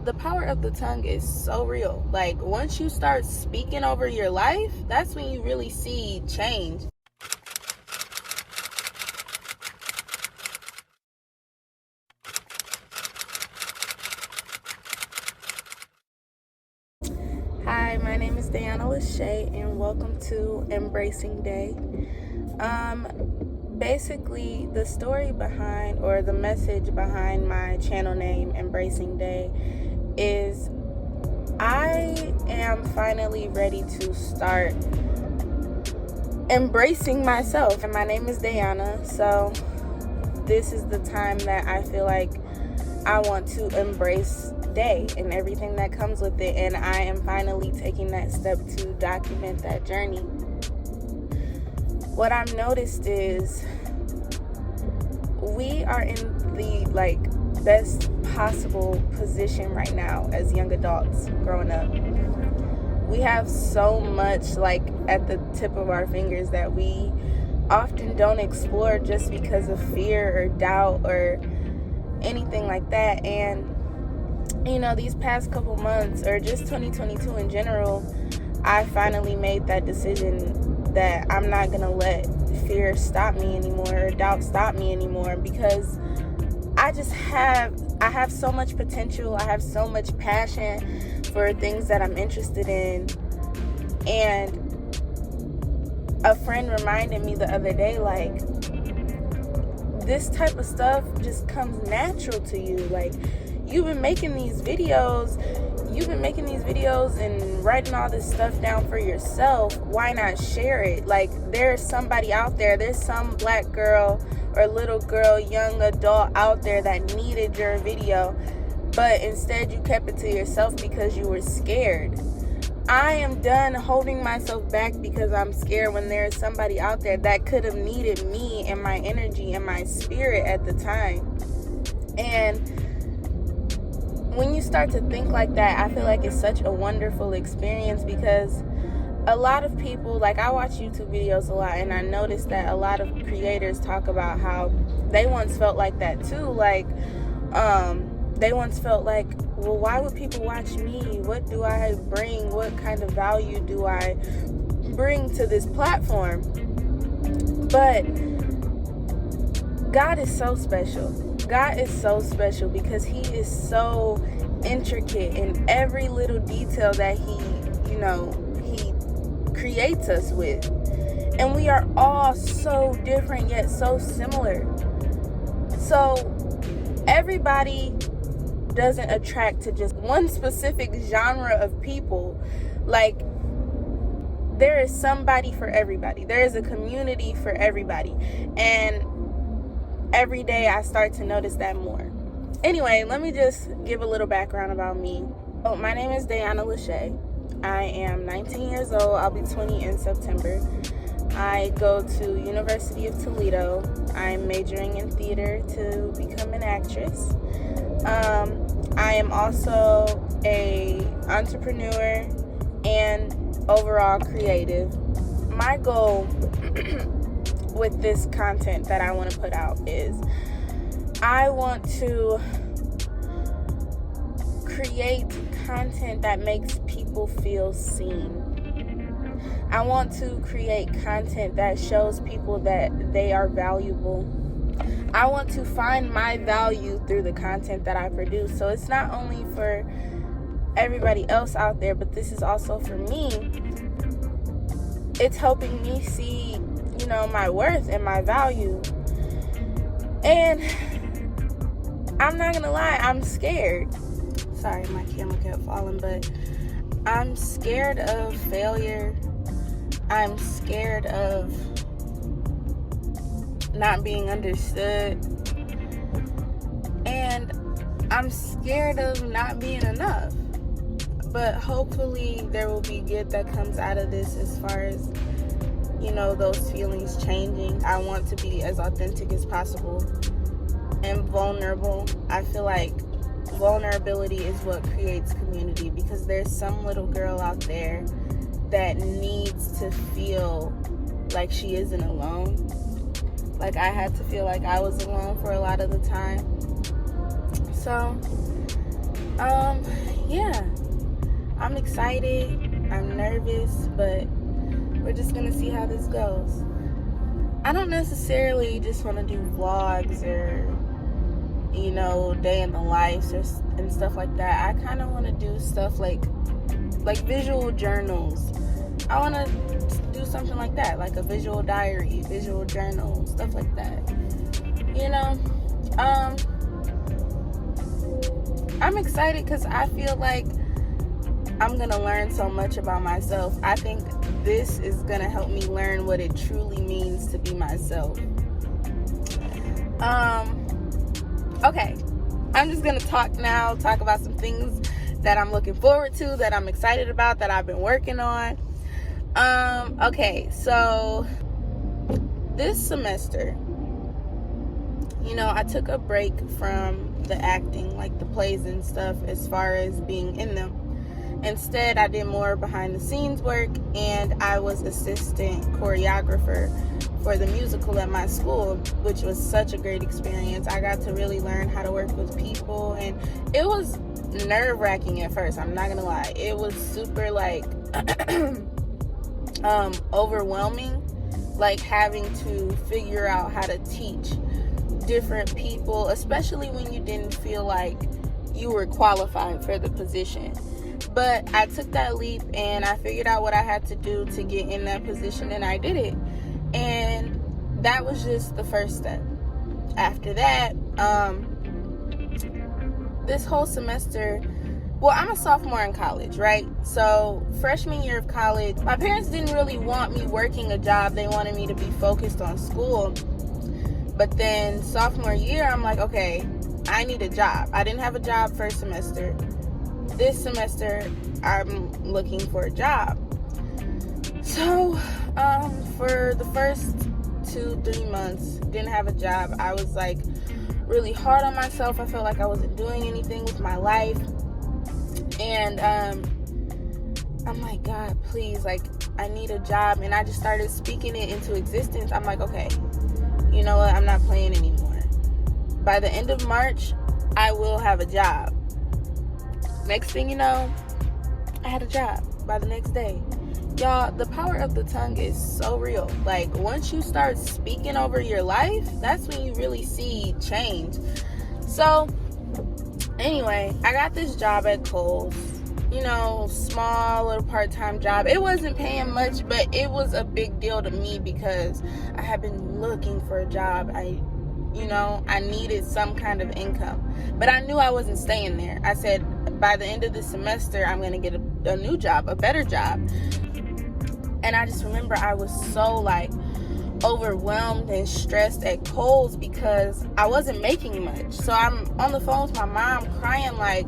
the power of the tongue is so real. Like, once you start speaking over your life, that's when you really see change. Hi, my name is Diana Lachey, and welcome to Embracing Day. Basically, the story behind, or the message behind my channel name, Embracing Day, is I am finally ready to start embracing myself. And my name is Diana, so this is the time that I feel like I want to embrace day and everything that comes with it, and I am finally taking that step to document that journey. What I've noticed is we are in the best possible position right now as young adults growing up. We have so much at the tip of our fingers that we often don't explore just because of fear or doubt or anything like that. And these past couple months, or just 2022 in general, I finally made that decision that I'm not gonna let fear stop me anymore, or doubt stop me anymore, because I have so much potential. I have so much passion for things that I'm interested in. And a friend reminded me the other day, this type of stuff just comes natural to you. You've been making these videos and writing all this stuff down for yourself. Why not share it? There's somebody out there, there's some black girl or little girl, young adult out there that needed your video, but instead you kept it to yourself because you were scared. I am done holding myself back because I'm scared when there's somebody out there that could have needed me and my energy and my spirit at the time. And when you start to think like that, I feel like it's such a wonderful experience, because a lot of people, I watch YouTube videos a lot, and I noticed that a lot of creators talk about how they once felt like that too. They once felt like, well, why would people watch me? What do I bring? What kind of value do I bring to this platform? But God is so special. God is so special because He is so intricate in every little detail that He creates us with. And we are all so different yet so similar. So everybody doesn't attract to just one specific genre of people. There is somebody for everybody. There is a community for everybody. And every day I start to notice that more. Anyway, let me just give a little background about me. My name is Diana Lachey. I am 19 years old. I'll be 20 in September. I go to University of Toledo. I'm majoring in theater to become an actress. I am also a entrepreneur and overall creative. My goal with this content that I want to put out is I want to create content that makes people feel seen. I want to create content that shows people that they are valuable. I want to find my value through the content that I produce. So it's not only for everybody else out there, but this is also for me. It's helping me see, my worth and my value. And I'm not gonna lie, I'm scared. Sorry, my camera kept falling, but I'm scared of failure. I'm scared of not being understood. And I'm scared of not being enough. But hopefully there will be good that comes out of this as far as, those feelings changing. I want to be as authentic as possible and vulnerable. I feel like vulnerability is what creates community, because there's some little girl out there that needs to feel like she isn't alone. I had to feel like I was alone for a lot of the time. So Yeah, I'm excited, I'm nervous, but we're just gonna see how this goes. I don't necessarily just want to do vlogs or, you know, day in the life and stuff like that. I kind of want to do stuff like visual journals. I want to do something like that, like a visual diary, visual journal, stuff like that. You know, I'm excited because I feel like I'm going to learn so much about myself. I think this is going to help me learn what it truly means to be myself. Okay, I'm just going to talk about some things that I'm looking forward to, that I'm excited about, that I've been working on. Okay, so this semester, you know, I took a break from the acting, like the plays and stuff, as far as being in them. Instead, I did more behind the scenes work, and I was assistant choreographer for the musical at my school, which was such a great experience. I got to really learn how to work with people, and it was nerve-wracking at first, I'm not gonna lie. It was super like overwhelming, like having to figure out how to teach different people, especially when you didn't feel like you were qualified for the position. But I took that leap and I figured out what I had to do to get in that position, and I did it. And that was just the first step. After that, this whole semester, well, I'm a sophomore in college, right? So freshman year of college, my parents didn't really want me working a job. They wanted me to be focused on school. But then sophomore year, I'm like, okay, I need a job. I didn't have a job first semester. This semester, I'm looking for a job. So for the first 2-3 months, didn't have a job. I was like really hard on myself. I felt like I wasn't doing anything with my life. And I'm like, God, please, like, I need a job. And I just started speaking it into existence. I'm like, okay, you know what? I'm not playing anymore. By the end of March, I will have a job. Next thing you know, I had a job by the next day. Y'all, the power of the tongue is so real. Like, once you start speaking over your life, that's when you really see change. So, anyway, I got this job at Kohl's. You know, small little part-time job. It wasn't paying much, but it was a big deal to me because I had been looking for a job. I needed some kind of income. But I knew I wasn't staying there. I said, by the end of the semester, I'm going to get a new job, a better job. And I just remember I was so like overwhelmed and stressed at Kohl's because I wasn't making much. So I'm on the phone with my mom crying like,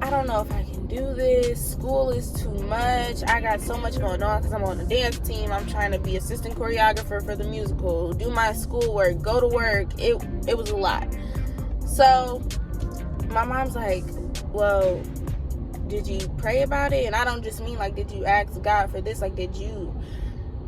I don't know if I can do this. School is too much. I got so much going on because I'm on the dance team. I'm trying to be assistant choreographer for the musical, do my schoolwork, go to work. It was a lot. So my mom's like, well, did you pray about it? And I don't just mean like, did you ask God for this? Like,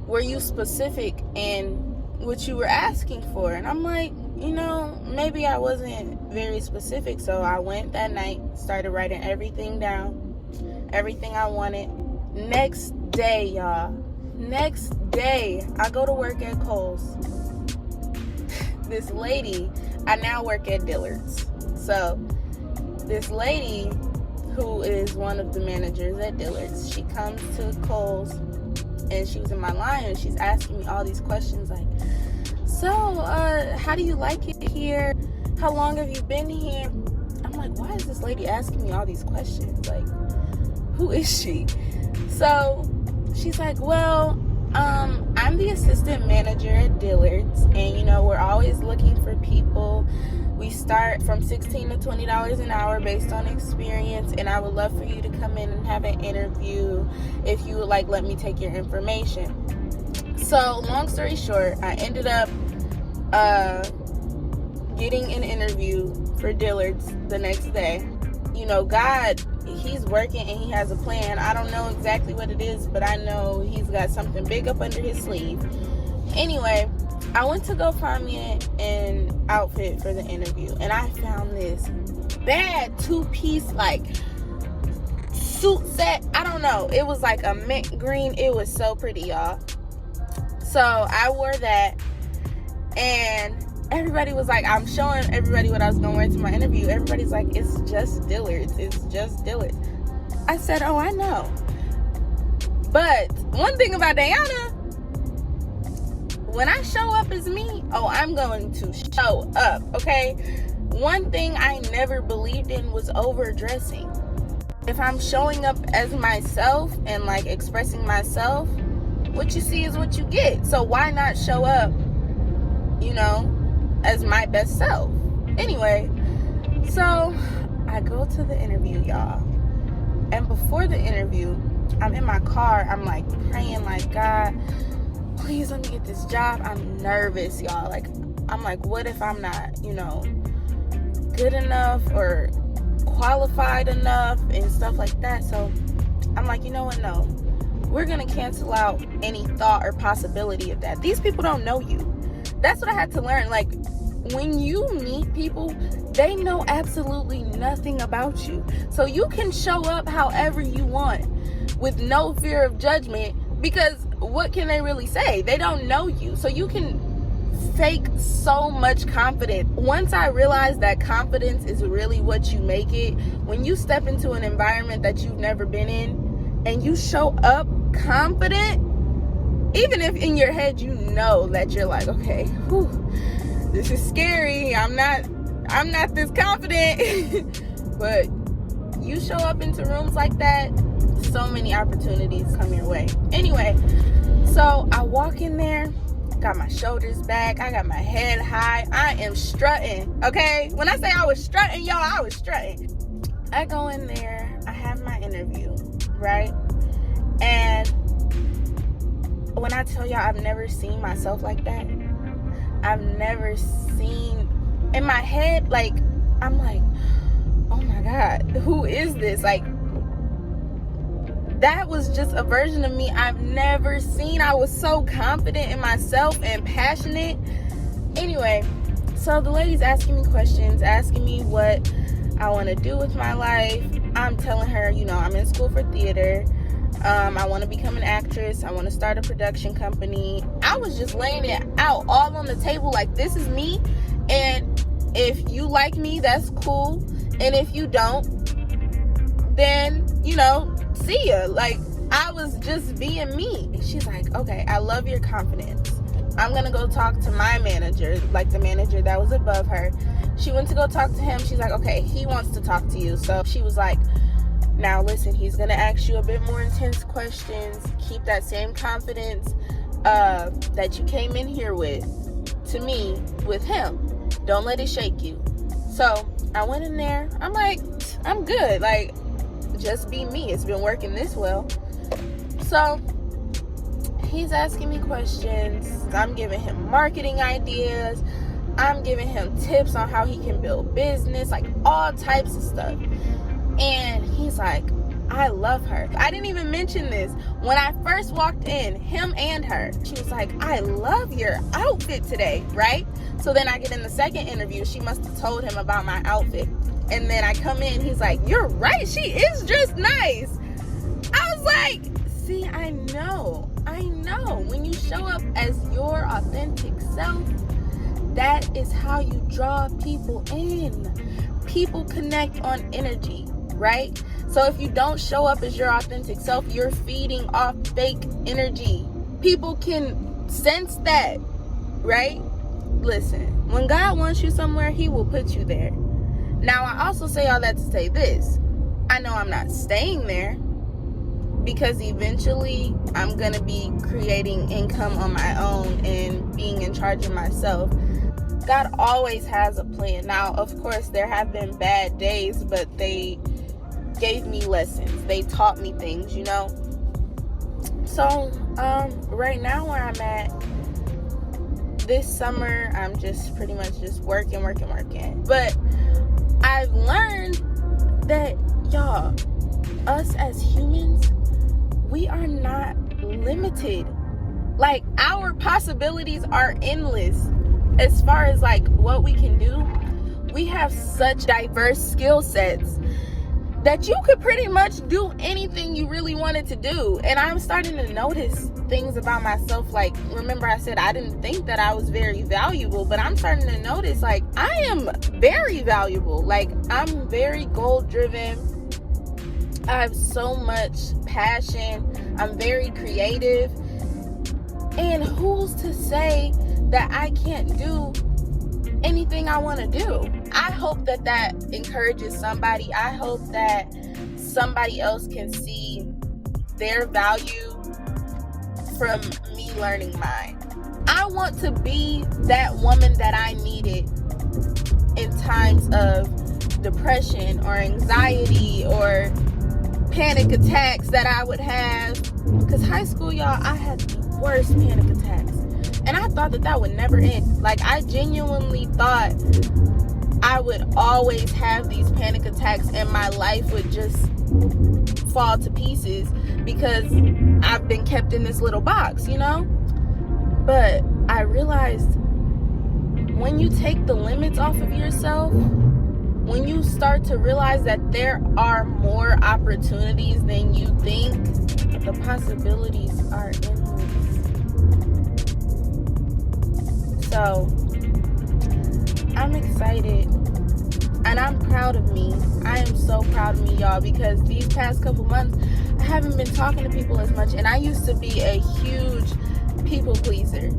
were you specific in what you were asking for? And I'm like, maybe I wasn't very specific. So I went that night, started writing everything down, everything I wanted. Next day, y'all, I go to work at Kohl's. This lady, I now work at Dillard's. So this lady who is one of the managers at Dillard's, she comes to Kohl's and she was in my line and she's asking me all these questions like, so, how do you like it here? How long have you been here? I'm like, why is this lady asking me all these questions? Like, who is she? So, she's like, well, I'm the assistant manager at Dillard's, and, we're always looking for people. We start from $16 to $20 an hour based on experience, and I would love for you to come in and have an interview if you would like let me take your information. So, long story short, I ended up getting an interview for Dillard's the next day. God, he's working and he has a plan. I don't know exactly what it is, but I know he's got something big up under his sleeve. Anyway, I went to go find me an outfit for the interview, and I found this bad 2-piece like suit set. I don't know. It was like a mint green. It was so pretty, y'all. So I wore that, and everybody was like, I'm showing everybody what I was gonna wear to my interview. Everybody's like, it's just Dillard's. It's just Dillard's. I said, oh, I know. But one thing about Diana, when I show up as me, oh, I'm going to show up, okay? One thing I never believed in was overdressing. If I'm showing up as myself and like expressing myself, what you see is what you get. So why not show up, you know, as my best self? Anyway, so I go to the interview, y'all. And before the interview, I'm in my car. I'm like praying, like, God, please let me get this job. I'm nervous, y'all. Like, I'm like, what if I'm not, you know, good enough or qualified enough and stuff like that? So I'm like, you know what? No, we're gonna cancel out any thought or possibility of that. These people don't know you. That's what I had to learn. Like, when you meet people, they know absolutely nothing about you. So you can show up however you want with no fear of judgment, because what can they really say? They don't know you. So you can fake so much confidence. Once I realized that confidence is really what you make it, when you step into an environment that you've never been in and you show up confident, even if in your head you know that you're like, okay, whew, this is scary, I'm not this confident. But you show up into rooms like that, so many opportunities come your way. Anyway, so I walk in there, got my shoulders back, I got my head high, I am strutting, okay? When I say I was strutting, y'all, I was strutting. I go in there, I have my interview, right? And when I tell y'all, I've never seen myself like that. I've never seen, in my head, like, I'm like, oh my God, who is this? Like, that was just a version of me I've never seen. I was so confident in myself and passionate. Anyway, so the lady's asking me questions, asking me what I want to do with my life. I'm telling her, you know, I'm in school for theater. I want to become an actress. I want to start a production company. I was just laying it out all on the table, like, this is me. And if you like me, that's cool. And if you don't, then, you know, see ya. Like, I was just being me. She's like, okay, I love your confidence. I'm gonna go talk to my manager, like the manager that was above her. She went to go talk to him. She's like, okay, he wants to talk to you. So she was like, now listen, he's gonna ask you a bit more intense questions. Keep that same confidence that you came in here with, to me, with him. Don't let it shake you. So I went in there. I'm like, I'm good. Like, just be me. It's been working this well. So he's asking me questions. I'm giving him marketing ideas. I'm giving him tips on how he can build business, like all types of stuff. And he's like, I love her. I didn't even mention this. When I first walked in, him and her, she was like, I love your outfit today, right? So then I get in the second interview. She must have told him about my outfit. And then I come in, he's like, you're right, she is dressed nice. I was like, see, I know. When you show up as your authentic self, that is how you draw people in. People connect on energy, right? So if you don't show up as your authentic self, you're feeding off fake energy. People can sense that, right? Listen, when God wants you somewhere, he will put you there. Now, I also say all that to say this. I know I'm not staying there, because eventually I'm going to be creating income on my own and being in charge of myself. God always has a plan. Now, of course, there have been bad days, but they gave me lessons. They taught me things, you know? So, right now where I'm at, this summer, I'm just pretty much just working. But I've learned that, y'all, us as humans, we are not limited. Like, our possibilities are endless as far as like what we can do. We have such diverse skill sets that you could pretty much do anything you really wanted to do. And I'm starting to notice things about myself. Like, remember I said I didn't think that I was very valuable, but I'm starting to notice, like, I am very valuable. Like, I'm very goal driven. I have so much passion. I'm very creative. And who's to say that I can't do anything I want to do? I hope that that encourages somebody. I hope that somebody else can see their value from me learning mine. I want to be that woman that I needed in times of depression or anxiety or panic attacks that I would have. Because high school, y'all, I had the worst panic attacks. And I thought that that would never end. Like, I genuinely thought I would always have these panic attacks and my life would just fall to pieces because I've been kept in this little box, you know? But I realized when you take the limits off of yourself, when you start to realize that there are more opportunities than you think, the possibilities are endless. So, I'm excited and I'm proud of me. I am so proud of me, y'all, because these past couple months, I haven't been talking to people as much, and I used to be a huge people pleaser.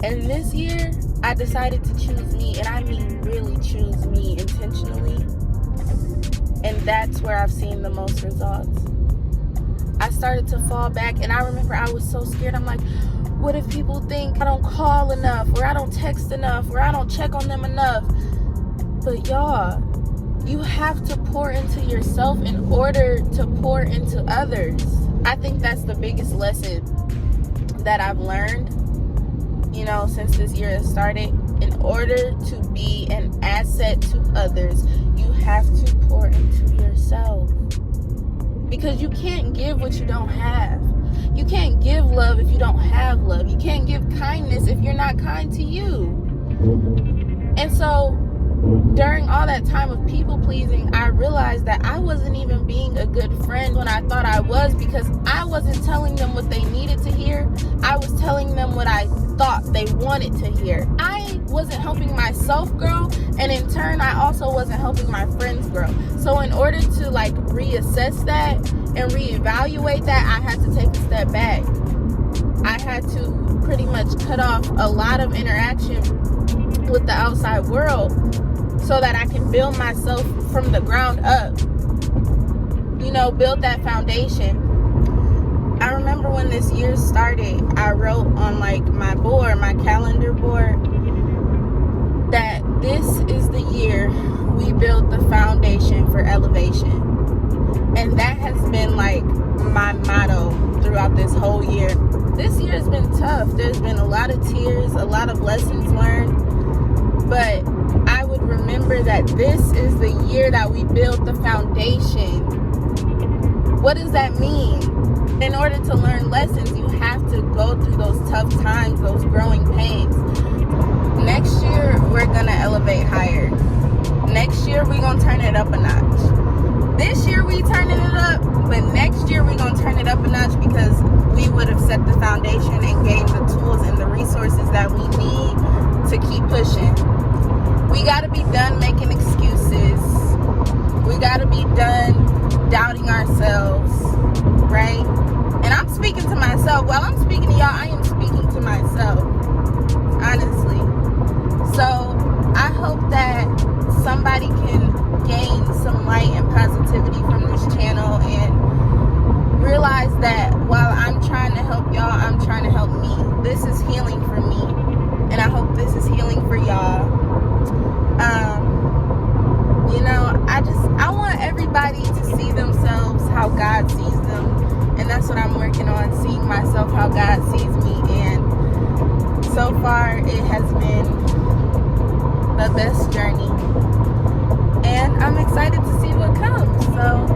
And this year, I decided to choose me, and I mean really choose me intentionally. And that's where I've seen the most results. I started to fall back, and I remember I was so scared. I'm like, what if people think I don't call enough, or I don't text enough, or I don't check on them enough? But y'all, you have to pour into yourself in order to pour into others. I think that's the biggest lesson that I've learned, you know, since this year has started. In order to be an asset to others, you have to pour into yourself. Because you can't give what you don't have. You can't give love if you don't have love. You can't give kindness if you're not kind to you. And so, during all that time of people pleasing, I realized that I wasn't even being a good friend when I thought I was, because I wasn't telling them what they needed to hear. I was telling them what I thought they wanted to hear. I wasn't helping myself grow, and in turn, I also wasn't helping my friends grow. So in order to like reassess that and reevaluate that, I had to take a step back. I had to pretty much cut off a lot of interaction with the outside world so that I can build myself from the ground up. You know, build that foundation. I remember when this year started, I wrote on like my board, my calendar board, that this is the year we build the foundation for elevation. And that has been like my motto throughout this whole year. This year has been tough. There's been a lot of tears, a lot of lessons learned. But I would remember that this is the year that we build the foundation. What does that mean? In order to learn lessons, you have to go through those tough times, those growing pains. Next year, we're going to elevate higher. Next year, we're going to turn it up a notch. This year, we turning it up, but next year, we're going to turn it up a notch because we would have set the foundation and gained the tools and the resources that we need to keep pushing. We got to be done making excuses. We got to be done doubting ourselves, right? And I'm speaking to myself. While I'm speaking to y'all, I am speaking to myself, honestly. So I hope that somebody can gain some light and positivity from this channel and realize that while I'm trying to help y'all, I'm trying to help me. This is healing for me, and I hope this is healing for y'all. You know, I want everybody to see themselves how God sees them, and that's what I'm working on, seeing myself how God sees me. And so far it has been the best journey, and I'm excited to see what comes. So